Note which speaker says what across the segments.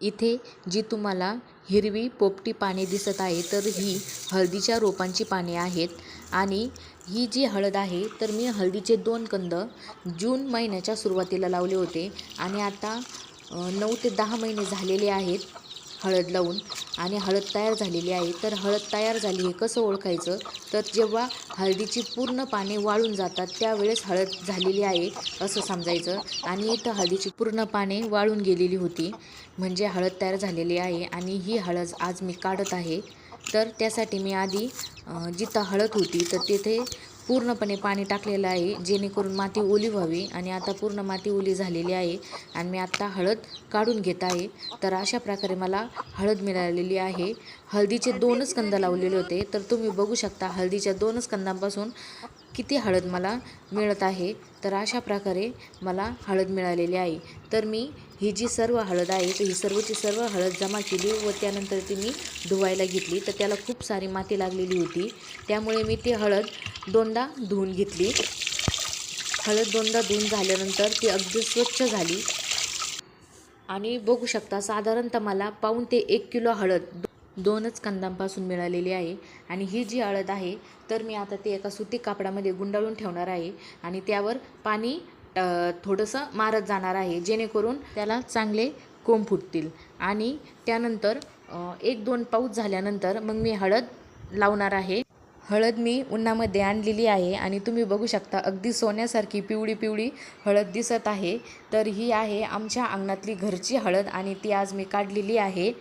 Speaker 1: इथे जी तुम्हाला हिरवी पोपटी पाने दिसत आहे तर ही हळदीच्या रोपांची पाने आहेत। आणि ही जी हळद आहे तर मी हळदीचे 2 कंद जून महिन्याच्या सुरुवातीला लावले होते आणि आता 9 ते 10 महिने झालेले आहेत हळद लावून आणि हळद तयार झालेली आहे। तर हळद तयार झाली हे कसं ओळखायचं, तर जेव्हा हळदीची पूर्ण पाने वाळून जातात त्यावेळेस हळद झालेली आहे असं समजायचं। आणि इथं हळदीची पूर्ण पाने वाळून गेलेली होती म्हणजे हळद तयार झालेली आहे। आणि ही हळद आज मी काढत आहे। तर त्यासाठी मी आधी जिथं हळद होती तर तिथे पूर्णपणे पाणी टाकलेलं आहे जेणेकरून माती ओली व्हावी। आणि आता पूर्ण माती ओली झालेली आहे आणि मी आत्ता हळद काढून घेत आहे। तर अशा प्रकारे मला हळद मिळालेली आहे। हळदीचे 2च कंद लावलेले होते तर तुम्ही बघू शकता हळदीच्या 2च कंदांपासून किती हळद मला मिळत आहे। तर अशा प्रकारे मला हळद मिळालेली आहे। तर मी ही जी सर्व हळद आहे तर ही सर्वची सर्व हळद जमा केली व त्यानंतर ती मी धुवायला घेतली। तर त्याला खूप सारी माती लागलेली होती त्यामुळे मी ती हळद 2दा धुवून घेतली। हळद 2दा धुवून झाल्यानंतर ती अगदी स्वच्छ झाली आणि बघू शकता साधारणतः मला पाऊण ते 1 किलो हळद 2च कंदांपासून मिळालेली आहे। आणि ही जी हळद आहे तर मी आता ती एका सुती कापडामध्ये गुंडाळून ठेवणार आहे आणि त्यावर पाणी थोडंसं मारत जाणार आहे जेणेकरून त्याला चांगले कोंब फुटतील। आणि त्यानंतर 1-2 पाऊस झाल्यानंतर मग मी हळद लावणार आहे। हळद मी उन्हामध्ये आणलेली आहे आणि तुम्ही बघू शकता अगदी सोन्यासारखी पिवळी पिवळी हळद दिसत आहे। तर ही आहे आमच्या अंगणातली घरची हळद आणि ती आज मी काढलेली आहे।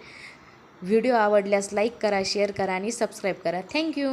Speaker 1: व्हिडिओ आवडल्यास लाईक करा, शेअर करा आणि सबस्क्राईब करा। थँक्यू।